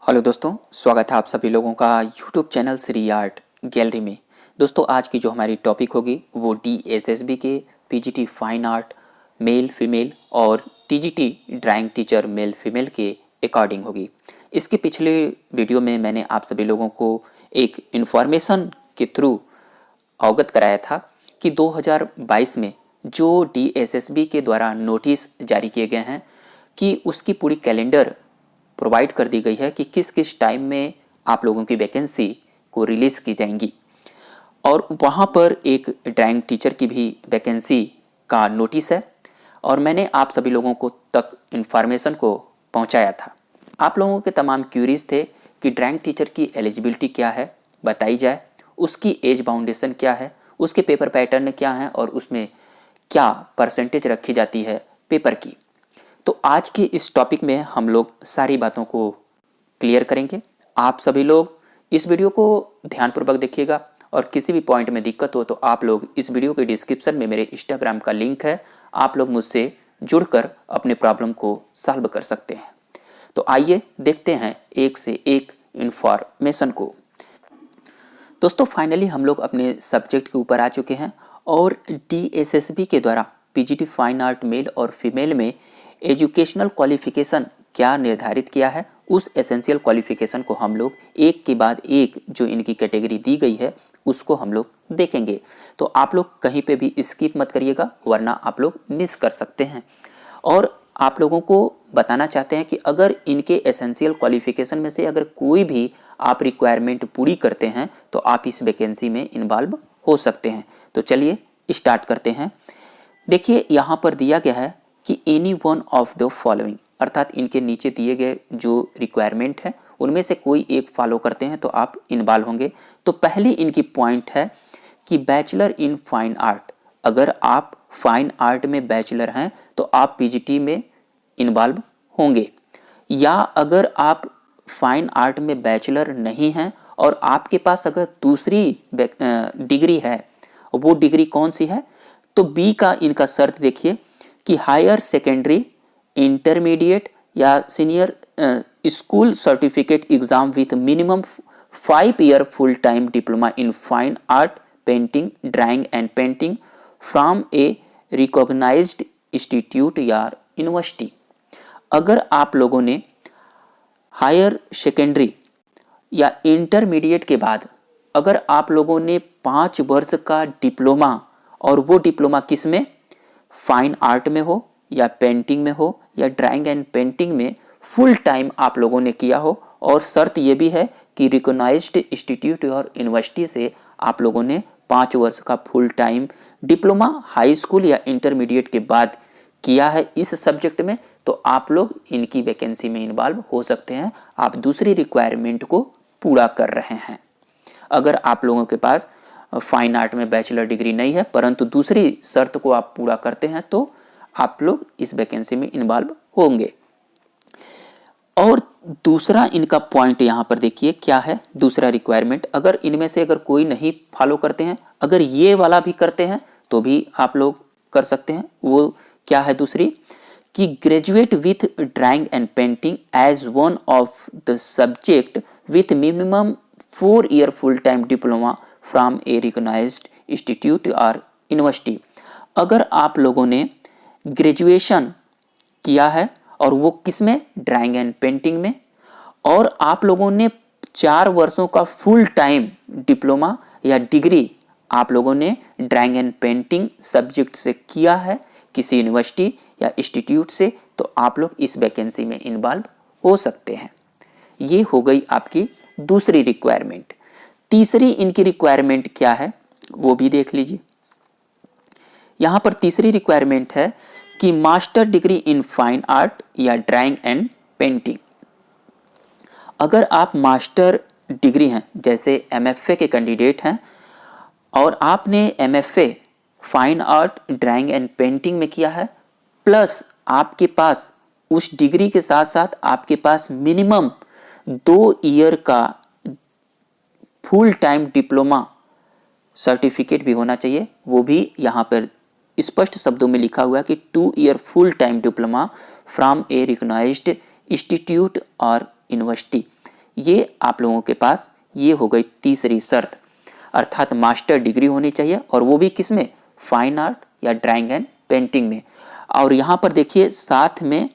Hello दोस्तों, स्वागत है आप सभी लोगों का YouTube channel Shri art gallery में। दोस्तों, आज की जो हमारी टॉपिक होगी वो DSSB के PGT fine art male female और TGT drawing teacher male female के अकॉर्डिंग होगी। इसके पिछले वीडियो में मैंने आप सभी लोगों को एक इन्फॉर्मेशन के थ्रू अवगत कराया था कि 2022 में जो DSSB के द्वारा नोटिस जारी किए गए हैं कि उसकी पूरी कैलेंडर प्रोवाइड कर दी गई है कि किस किस टाइम में आप लोगों की वैकेंसी को रिलीज़ की जाएंगी, और वहाँ पर एक ड्राइंग टीचर की भी वैकेंसी का नोटिस है और मैंने आप सभी लोगों को तक इन्फॉर्मेशन को पहुँचाया था। आप लोगों के तमाम क्यूरीज थे कि ड्राइंग टीचर की एलिजिबिलिटी क्या है बताई जाए, उसकी एज बाउंडेशन क्या है, उसके पेपर पैटर्न क्या हैं और उसमें क्या परसेंटेज रखी जाती है पेपर की। तो आज के इस टॉपिक में हम लोग सारी बातों को क्लियर करेंगे। आप सभी लोग इस वीडियो को ध्यानपूर्वक देखिएगा और किसी भी पॉइंट में दिक्कत हो तो आप लोग इस वीडियो के डिस्क्रिप्शन में मेरे इंस्टाग्राम का लिंक है, आप लोग मुझसे जुड़कर अपने प्रॉब्लम को सॉल्व कर सकते हैं। तो आइए देखते हैं एक से एक इन्फॉर्मेशन को। दोस्तों, फाइनली हम लोग अपने सब्जेक्ट के ऊपर आ चुके हैं और DSSB के द्वारा पीजीटी फाइन आर्ट मेल और फीमेल में एजुकेशनल क्वालिफिकेशन क्या निर्धारित किया है, उस एसेंशियल क्वालिफिकेशन को हम लोग एक के बाद एक जो इनकी कैटेगरी दी गई है उसको हम लोग देखेंगे। तो आप लोग कहीं पे भी स्किप मत करिएगा वरना आप लोग मिस कर सकते हैं। और आप लोगों को बताना चाहते हैं कि अगर इनके एसेंशियल क्वालिफिकेशन में से अगर कोई भी आप रिक्वायरमेंट पूरी करते हैं तो आप इस वैकेंसी में इन्वॉल्व हो सकते हैं। तो चलिए स्टार्ट करते हैं। देखिए, यहाँ पर दिया गया है कि any one of the following, अर्थात इनके नीचे दिए गए जो रिक्वायरमेंट है उनमें से कोई एक फॉलो करते हैं तो आप इन्वॉल्व होंगे। तो पहली इनकी पॉइंट है कि बैचलर इन फाइन आर्ट। अगर आप फाइन आर्ट में बैचलर हैं तो आप पीजीटी में इन्वॉल्व होंगे, या अगर आप फाइन आर्ट में बैचलर नहीं हैं और आपके पास अगर दूसरी डिग्री है, वो डिग्री कौन सी है, तो बी का इनका शर्त देखिए कि हायर सेकेंडरी, इंटरमीडिएट या senior school certificate exam with minimum 5 year full time diploma in fine art painting drawing and painting from a recognised institute या यूनिवर्सिटी। अगर आप लोगों ने हायर सेकेंडरी या इंटरमीडिएट के बाद अगर आप लोगों ने 5 वर्ष का डिप्लोमा, और वो डिप्लोमा किस में, फाइन आर्ट में हो या पेंटिंग में हो या ड्राइंग एंड पेंटिंग में फुल टाइम आप लोगों ने किया हो, और शर्त ये भी है कि रिकॉग्नाइज्ड इंस्टीट्यूट और यूनिवर्सिटी से आप लोगों ने 5 वर्ष का full time diploma high school या इंटरमीडिएट के बाद किया है इस सब्जेक्ट में, तो आप लोग इनकी वैकेंसी में इन्वॉल्व हो सकते हैं। आप दूसरी रिक्वायरमेंट को पूरा कर रहे हैं। अगर आप लोगों के पास फाइन आर्ट में बैचलर डिग्री नहीं है परंतु दूसरी शर्त को आप पूरा करते हैं तो आप लोग इस वैकेंसी में इन्वॉल्व होंगे। और दूसरा इनका पॉइंट यहाँ पर देखिए क्या है, दूसरा रिक्वायरमेंट, अगर इनमें से अगर कोई नहीं फॉलो करते हैं, अगर ये वाला भी करते हैं तो भी आप लोग कर सकते हैं। वो क्या है दूसरी, कि graduate with drawing and painting as one of the subject with minimum 4 year full time diploma from a recognised institute और यूनिवर्सिटी। अगर आप लोगों ने ग्रेजुएशन किया है और वो किस में, ड्राइंग एंड पेंटिंग में, और आप लोगों ने 4 वर्षों का फुल टाइम डिप्लोमा या डिग्री आप लोगों ने ड्राइंग एंड पेंटिंग सब्जेक्ट से किया है किसी यूनिवर्सिटी या इंस्टीट्यूट से, तो आप लोग इस वैकेंसी में इन्वॉल्व हो सकते हैं। ये हो गई आपकी दूसरी रिक्वायरमेंट। तीसरी इनकी रिक्वायरमेंट क्या है वो भी देख लीजिए। यहाँ पर तीसरी रिक्वायरमेंट है कि master degree in fine art या ड्राइंग एंड पेंटिंग। अगर आप मास्टर डिग्री हैं, जैसे MFA के कैंडिडेट हैं और आपने MFA fine art drawing and painting में किया है, प्लस आपके पास उस डिग्री के साथ साथ आपके पास मिनिमम 2 ईयर का फुल टाइम डिप्लोमा सर्टिफिकेट भी होना चाहिए, वो भी यहाँ पर स्पष्ट शब्दों में लिखा हुआ है कि 2 year full time diploma from a recognised institute और यूनिवर्सिटी। ये आप लोगों के पास ये हो गई तीसरी शर्त, अर्थात मास्टर डिग्री होनी चाहिए, और वो भी किस में, फाइन आर्ट या ड्राइंग एंड पेंटिंग में। और यहाँ पर देखिए साथ में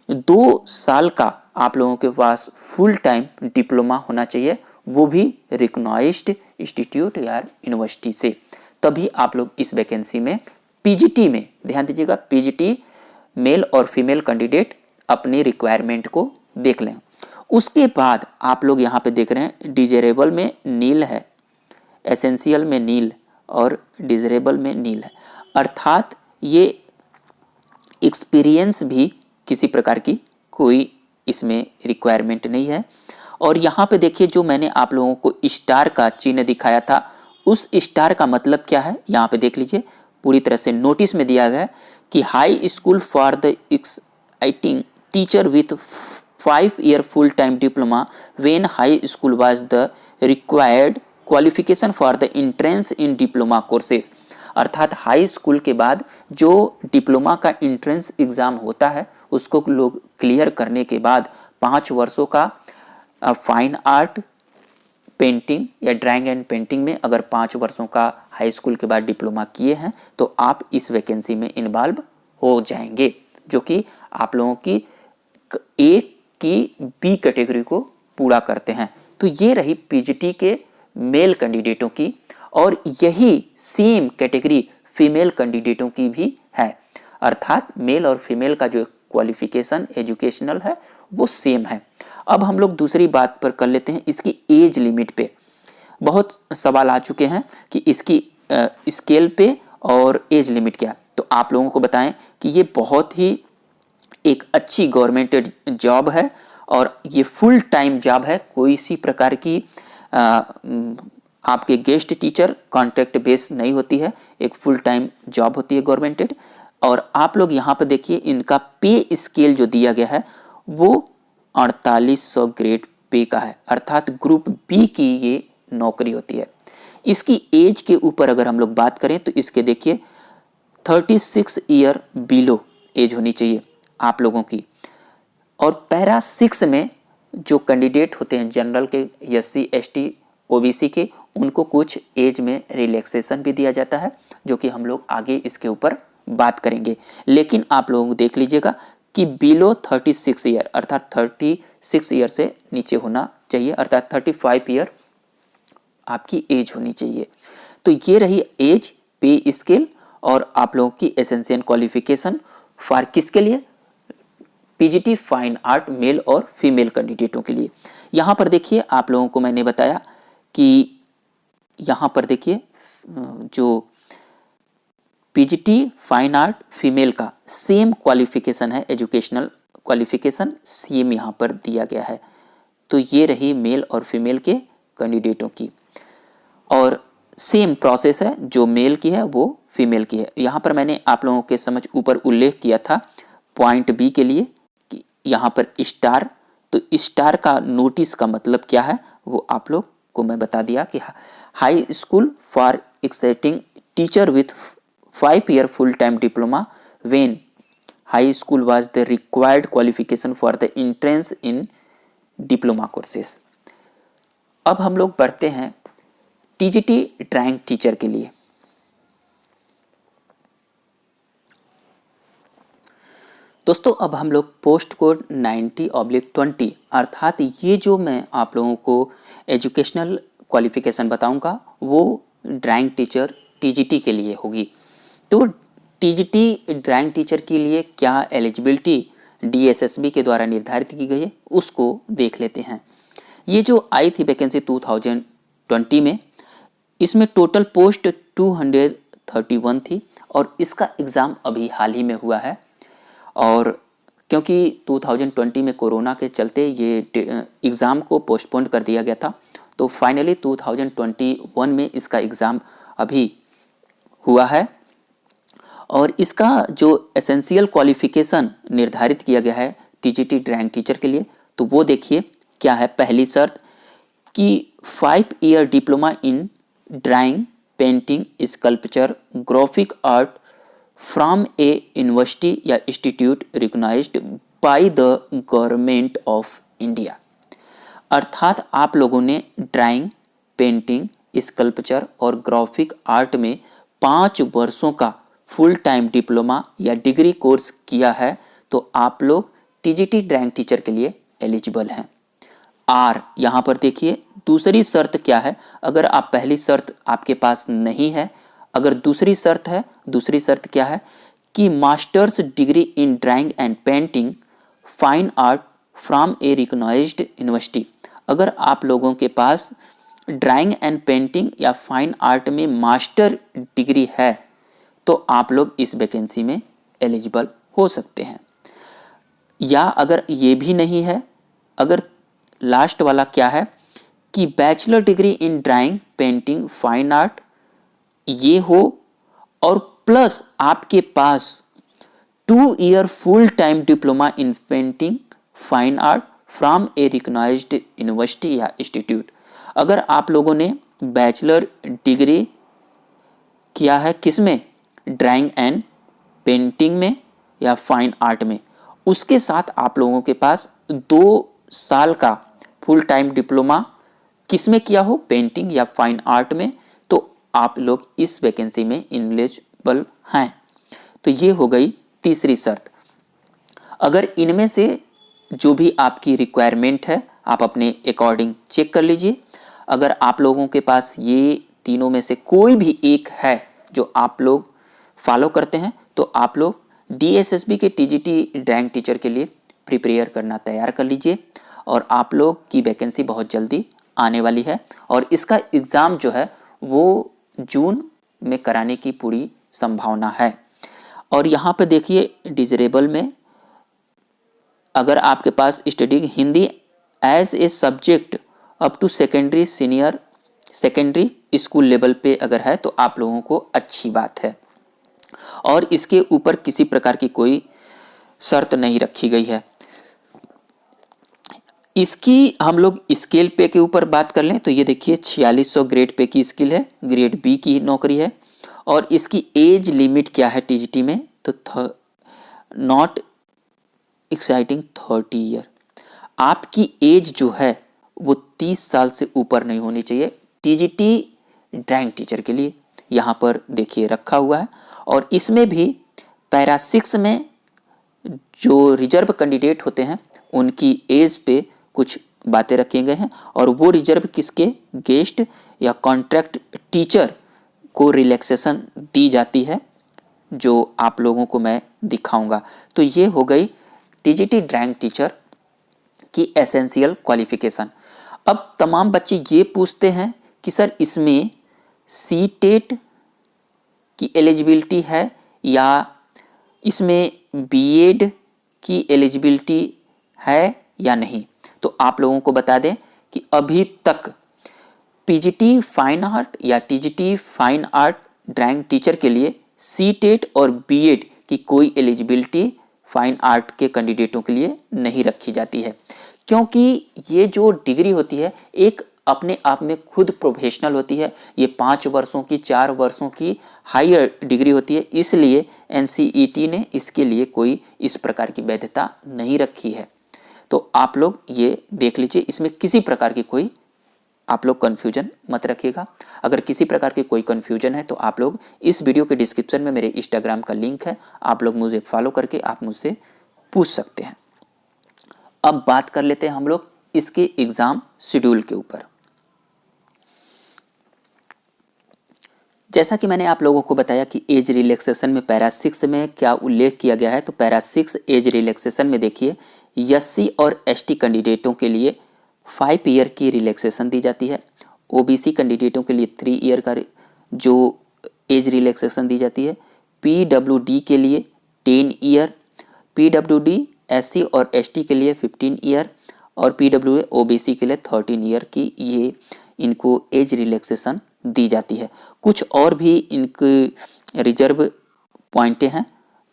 2 साल का आप लोगों के पास फुल टाइम डिप्लोमा होना चाहिए, वो भी रिकॉग्नाइज्ड इंस्टीट्यूट या यूनिवर्सिटी से, तभी आप लोग इस वैकेंसी में पीजीटी में, ध्यान दीजिएगा, पीजीटी मेल और फीमेल कैंडिडेट अपनी रिक्वायरमेंट को देख लें। उसके बाद आप लोग यहाँ पे देख रहे हैं डिजरेबल में नील है, एसेंशियल में नील और डिजरेबल में नील है, अर्थात ये एक्सपीरियंस भी किसी प्रकार की कोई इसमें रिक्वायरमेंट नहीं है। और यहाँ पे देखिए जो मैंने आप लोगों को स्टार का चिन्ह दिखाया था, उस स्टार का मतलब क्या है यहाँ पे देख लीजिए, पूरी तरह से नोटिस में दिया गया है कि high school for the exciting teacher with 5 year full time diploma when high school was the required qualification for the entrance in diploma courses। अर्थात हाई स्कूल के बाद जो डिप्लोमा का इंट्रेंस एग्ज़ाम होता है उसको लोग क्लियर करने के बाद 5 वर्षों का फाइन आर्ट, पेंटिंग या ड्राइंग एंड पेंटिंग में अगर 5 वर्षों का हाई स्कूल के बाद डिप्लोमा किए हैं तो आप इस वैकेंसी में इन्वॉल्व हो जाएंगे, जो कि आप लोगों की एक की बी कैटेगरी को पूरा करते हैं। तो ये रही पीजीटी के मेल कैंडिडेटों की, और यही सेम कैटेगरी फीमेल कैंडिडेटों की भी है, अर्थात मेल और फीमेल का जो क्वालिफिकेशन एजुकेशनल है वो सेम है। अब हम लोग दूसरी बात पर कर लेते हैं, इसकी एज लिमिट पे बहुत सवाल आ चुके हैं कि इसकी स्केल पे और एज लिमिट क्या, तो आप लोगों को बताएं कि ये बहुत ही एक अच्छी गवर्नमेंट जॉब है और ये फुल टाइम जॉब है, कोई सी प्रकार की आपके गेस्ट टीचर कॉन्ट्रैक्ट बेस नहीं होती है, एक फुल टाइम जॉब होती है गवर्नमेंटेड। और आप लोग यहाँ पर देखिए इनका पे स्केल जो दिया गया है वो 4800 ग्रेड पे का है, अर्थात ग्रुप बी की ये नौकरी होती है। इसकी एज के ऊपर अगर हम लोग बात करें तो इसके देखिए 36 ईयर बिलो एज होनी चाहिए आप लोगों की। और पैरा 6 में जो कैंडिडेट होते हैं जनरल के, एससी एसटी ओबीसी के, उनको कुछ एज में रिलैक्सेशन भी दिया जाता है, जो कि हम लोग आगे इसके ऊपर बात करेंगे। लेकिन आप लोग देख लीजिएगा कि बिलो 36 ईयर अर्थात 36 ईयर से नीचे होना चाहिए, अर्थात 35 ईयर आपकी एज होनी चाहिए। तो ये रही एज, पे स्केल और आप लोगों की एसेंशियल क्वालिफिकेशन फॉर किसके लिए, पीजीटी फाइन आर्ट मेल और फीमेल कैंडिडेटों के लिए। यहाँ पर देखिए आप लोगों को मैंने बताया कि यहाँ पर देखिए जो पीजीटी फाइन आर्ट फीमेल का सेम क्वालिफिकेशन है, एजुकेशनल क्वालिफिकेशन सेम यहाँ पर दिया गया है। तो ये रही मेल और फीमेल के कैंडिडेटों की, और सेम प्रोसेस है, जो मेल की है वो फीमेल की है। यहाँ पर मैंने आप लोगों के समझ ऊपर उल्लेख किया था पॉइंट बी के लिए कि यहाँ पर स्टार, तो स्टार का नोटिस का मतलब क्या है वो आप लोग को मैं बता दिया कि high school for exciting teacher with 5 year full time diploma when high school was the required qualification for the entrance in diploma courses। अब हम लोग बढ़ते हैं टीजीटी ड्राइंग टीचर के लिए। दोस्तों अब हम लोग पोस्ट कोड 90/20 अर्थात ये जो मैं आप लोगों को एजुकेशनल क्वालिफिकेशन बताऊंगा वो ड्राइंग टीचर टीजीटी के लिए होगी। तो टीजीटी ड्राइंग टीचर के लिए क्या एलिजिबिलिटी डीएसएसबी के द्वारा निर्धारित की गई है उसको देख लेते हैं। ये जो आई थी वैकेंसी 2020 में, इसमें टोटल पोस्ट 231 थी और इसका एग्ज़ाम अभी हाल ही में हुआ है। और क्योंकि 2020 में कोरोना के चलते ये एग्ज़ाम को पोस्टपोन कर दिया गया था, तो फाइनली 2021 में इसका एग्ज़ाम अभी हुआ है। और इसका जो एसेंशियल क्वालिफिकेशन निर्धारित किया गया है टीजीटी ड्राइंग टीचर के लिए, तो वो देखिए क्या है। पहली शर्त कि 5 year diploma in drawing, painting, sculpture, graphic art from a university या institute recognised by the government of India. अर्थात आप लोगों ने ड्राइंग, पेंटिंग, स्कल्पचर और ग्राफिक आर्ट में 5 वर्षों का फुल टाइम डिप्लोमा या डिग्री कोर्स किया है तो आप लोग टीजीटी ड्राइंग टीचर के लिए एलिजिबल हैं। आर यहाँ पर देखिए दूसरी शर्त क्या है। अगर आप पहली शर्त आपके पास नहीं है, अगर दूसरी शर्त है, दूसरी शर्त क्या है कि masters degree in drawing and painting fine art from a recognised university. अगर आप लोगों के पास ड्राइंग एंड पेंटिंग या फाइन आर्ट में मास्टर डिग्री है तो आप लोग इस वैकेंसी में एलिजिबल हो सकते हैं। या अगर ये भी नहीं है, अगर लास्ट वाला क्या है कि bachelor degree in drawing, painting, fine art ये हो और प्लस आपके पास 2 year full time diploma in painting, fine art from a recognised university या इंस्टीट्यूट। अगर आप लोगों ने बैचलर डिग्री किया है किसमें, ड्राइंग एंड पेंटिंग में या फाइन आर्ट में, उसके साथ आप लोगों के पास 2 साल का फुल टाइम डिप्लोमा किसमें किया हो, पेंटिंग या फाइन आर्ट में, तो आप लोग इस वैकेंसी में एलिजिबल हैं। तो ये हो गई तीसरी शर्त। अगर इनमें से जो भी आपकी रिक्वायरमेंट है आप अपने अकॉर्डिंग चेक कर लीजिए। अगर आप लोगों के पास ये तीनों में से कोई भी एक है जो आप लोग फॉलो करते हैं तो आप लोग डीएसएसबी के टीजीटी ड्राइंग टीचर के लिए प्रिपेयर करना तैयार कर लीजिए और आप लोग की वैकेंसी बहुत जल्दी आने वाली है और इसका एग्ज़ाम जो है वो जून में कराने की पूरी संभावना है। और यहाँ पे देखिए डिजरेबल में अगर आपके पास studying Hindi as a subject up to secondary senior secondary school level पे अगर है तो आप लोगों को अच्छी बात है और इसके ऊपर किसी प्रकार की कोई शर्त नहीं रखी गई है। इसकी हम लोग स्केल पे के ऊपर बात कर लें तो ये देखिए 4600 ग्रेड पे की स्किल है, ग्रेड बी की नौकरी है और इसकी एज लिमिट क्या है टीजीटी में तो नॉट एक्साइटिंग 30 ईयर। आपकी एज जो है वो 30 साल से ऊपर नहीं होनी चाहिए टीजीटी ड्राइंग टीचर के लिए, यहाँ पर देखिए रखा हुआ है। और इसमें भी पैरा 6 में जो रिजर्व कैंडिडेट होते हैं उनकी एज पे कुछ बातें रखे गए हैं और वो रिजर्व किसके, गेस्ट या कॉन्ट्रैक्ट टीचर को रिलैक्सेशन दी जाती है जो आप लोगों को मैं दिखाऊंगा। तो ये हो गई टीजीटी ड्राइंग टीचर की एसेंशियल क्वालिफिकेशन। अब तमाम बच्चे ये पूछते हैं कि सर इसमें सीटेट की एलिजिबिलिटी है या इसमें बीएड की एलिजिबिलिटी है या नहीं। तो आप लोगों को बता दें कि अभी तक पीजीटी फाइन आर्ट या TGT fine art drawing teacher के लिए सीटेट और बीएड की कोई एलिजिबिलिटी फाइन आर्ट के कैंडिडेटों के लिए नहीं रखी जाती है, क्योंकि ये जो डिग्री होती है एक अपने आप में खुद प्रोफेशनल होती है। ये 5 वर्षों की, 4 वर्षों की हायर डिग्री होती है, इसलिए एनसीईटी ने इसके लिए कोई इस प्रकार की वैधता नहीं रखी है। तो आप लोग ये देख लीजिए, इसमें किसी प्रकार की कोई आप लोग कन्फ्यूजन मत रखिएगा। अगर किसी प्रकार की कोई कन्फ्यूजन है तो आप लोग इस वीडियो के डिस्क्रिप्शन में मेरे इंस्टाग्राम का लिंक है, आप लोग मुझे फॉलो करके आप मुझसे पूछ सकते हैं। अब बात कर लेते हैं हम लोग इसके एग्ज़ाम शेड्यूल के ऊपर। जैसा कि मैंने आप लोगों को बताया कि एज रिलैक्सेशन में पैरा 6 में क्या उल्लेख किया गया है, तो पैरा 6 एज रिलैक्सेशन में देखिए एससी और एसटी कैंडिडेटों के लिए 5 ईयर की रिलैक्सेशन दी जाती है। ओबीसी कैंडिडेटों के लिए 3 ईयर का जो एज रिलैक्सेशन दी जाती है। पीडब्ल्यूडी के लिए 10 ईयर, पीडब्ल्यूडी एससी और एसटी के लिए 15 ईयर और पीडब्ल्यूए ओबीसी के लिए 13 ईयर की ये इनको एज रिलैक्सेशन दी जाती है। कुछ और भी इनके रिजर्व पॉइंटें हैं,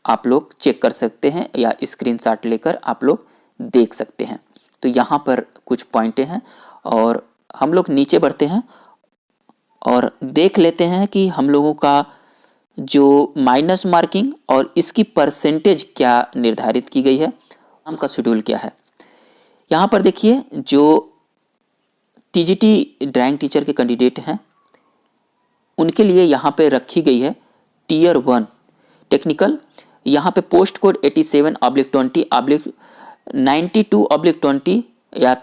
आप लोग चेक कर सकते हैं या स्क्रीनशॉट लेकर आप लोग देख सकते हैं। तो यहाँ पर कुछ पॉइंटें हैं और हम लोग नीचे बढ़ते हैं और देख लेते हैं कि हम लोगों का जो माइनस मार्किंग और इसकी परसेंटेज क्या निर्धारित की गई है, एग्जाम का शेड्यूल क्या है। यहाँ पर देखिए जो टीजीटी ड्राइंग टीचर के कैंडिडेट हैं उनके लिए यहाँ पे रखी गई है टीयर 1 टेक्निकल। यहाँ पे पोस्ट कोड 87/20/92/20 या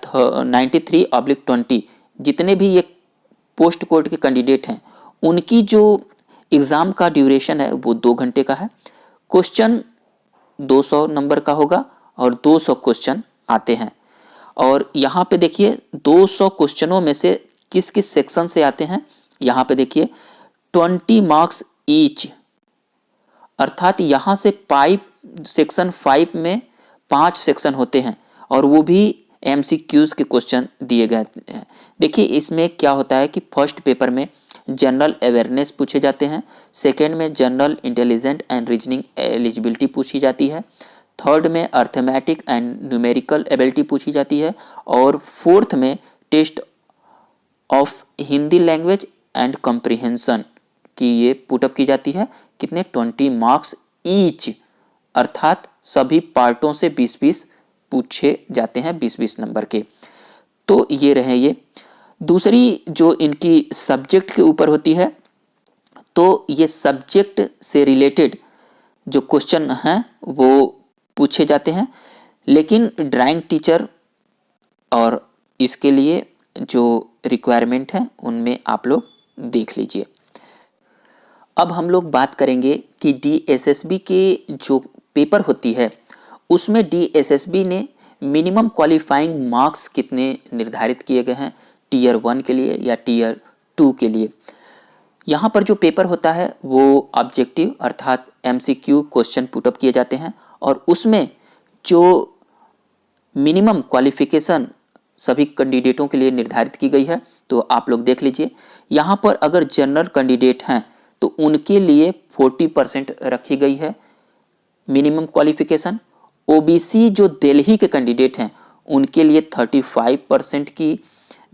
93/20 जितने भी ये पोस्ट कोड के कैंडिडेट हैं उनकी जो एग्ज़ाम का ड्यूरेशन है वो 2 घंटे का है। क्वेश्चन 200 नंबर का होगा और 200 क्वेश्चन आते हैं। और यहाँ पे देखिए 200 क्वेश्चनों में से किस किस सेक्शन से आते हैं। यहाँ पे देखिए 20 मार्क्स ईच, अर्थात यहाँ से सेक्शन 5 में 5 सेक्शन होते हैं और वो भी एमसीक्यूज के क्वेश्चन दिए गए हैं। देखिए इसमें क्या होता है कि फर्स्ट पेपर में जनरल अवेयरनेस पूछे जाते हैं, सेकेंड में general intelligent and reasoning eligibility पूछी जाती है, थर्ड में अर्थमेटिक एंड न्यूमेरिकल एबिलिटी पूछी जाती है और फोर्थ में test of Hindi language and comprehension की ये पुटअप की जाती है। कितने 20 मार्क्स ईच, अर्थात सभी पार्टों से 20-20 पूछे जाते हैं, 20-20 नंबर के। तो ये रहे ये। दूसरी जो इनकी सब्जेक्ट के ऊपर होती है तो ये सब्जेक्ट से रिलेटेड जो क्वेश्चन हैं वो पूछे जाते हैं, लेकिन ड्राइंग टीचर और इसके लिए जो रिक्वायरमेंट है उनमें आप लोग देख लीजिए। अब हम लोग बात करेंगे कि डीएसएसबी के जो पेपर होती है उसमें डीएसएसबी ने मिनिमम क्वालिफाइंग मार्क्स कितने निर्धारित किए गए हैं टीयर 1 के लिए या टीयर 2 के लिए। यहाँ पर जो पेपर होता है वो ऑब्जेक्टिव अर्थात एमसीक्यू क्वेश्चन पुटअप किए जाते हैं और उसमें जो मिनिमम क्वालिफिकेशन सभी कैंडिडेटों के लिए निर्धारित की गई है तो आप लोग देख लीजिए। यहाँ पर अगर जनरल कैंडिडेट हैं तो उनके लिए 40% रखी गई है मिनिमम क्वालिफिकेशन। ओबीसी जो दिल्ली के कैंडिडेट हैं उनके लिए 35% की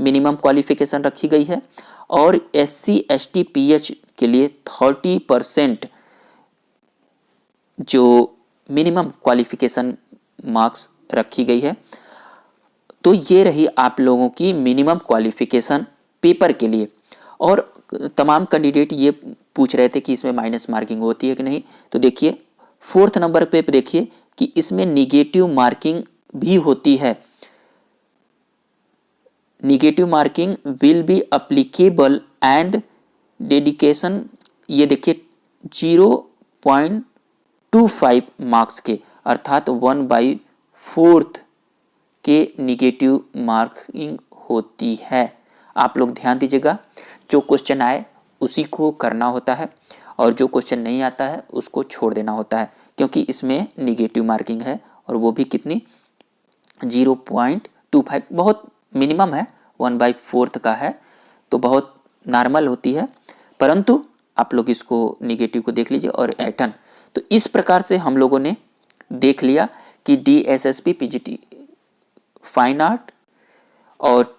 मिनिमम क्वालिफिकेशन रखी गई है और एससी एसटी पीएच के लिए 30% जो मिनिमम क्वालिफिकेशन मार्क्स रखी गई है। तो ये रही आप लोगों की मिनिमम क्वालिफिकेशन पेपर के लिए। और तमाम कैंडिडेट ये पूछ रहे थे कि इसमें माइनस मार्किंग होती है कि नहीं, तो देखिए 4th नंबर पे देखिए कि इसमें निगेटिव मार्किंग भी होती है। Negative marking will be applicable and dedication, ये देखिए 0.25 मार्क्स के अर्थात 1/4 के निगेटिव मार्किंग होती है। आप लोग ध्यान दीजिएगा, जो क्वेश्चन आए उसी को करना होता है और जो क्वेश्चन नहीं आता है उसको छोड़ देना होता है, क्योंकि इसमें निगेटिव मार्किंग है और वो भी कितनी 0.25, बहुत मिनिमम है, 1/4 का है तो बहुत नॉर्मल होती है, परंतु आप लोग इसको निगेटिव को देख लीजिए और एटन। तो इस प्रकार से हम लोगों ने देख लिया कि डीएसएसबी पीजीटी फाइन आर्ट और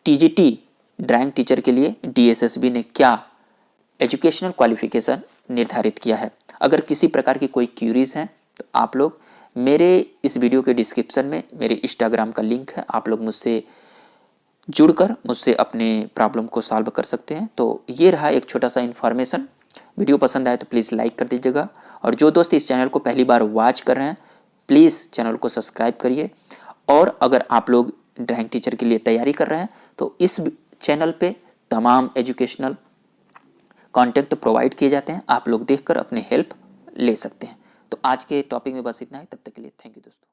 टीजीटी ड्राइंग टीचर के लिए डीएसएसबी ने क्या एजुकेशनल क्वालिफिकेशन निर्धारित किया है। अगर किसी प्रकार की कोई क्यूरीज हैं तो आप लोग मेरे इस वीडियो के डिस्क्रिप्शन में मेरे इंस्टाग्राम का लिंक है, आप लोग मुझसे जुड़कर मुझसे अपने प्रॉब्लम को सॉल्व कर सकते हैं। तो ये रहा एक छोटा सा इन्फॉर्मेशन। वीडियो पसंद आए तो प्लीज़ लाइक कर दीजिएगा और जो दोस्त इस चैनल को पहली बार वॉच कर रहे हैं प्लीज़ चैनल को सब्सक्राइब करिए। और अगर आप लोग ड्राइंग टीचर के लिए तैयारी कर रहे हैं तो इस चैनल पे तमाम एजुकेशनल कंटेंट प्रोवाइड किए जाते हैं, आप लोग देखकर अपने हेल्प ले सकते हैं। तो आज के टॉपिक में बस इतना ही, तब तक के लिए थैंक यू दोस्तों।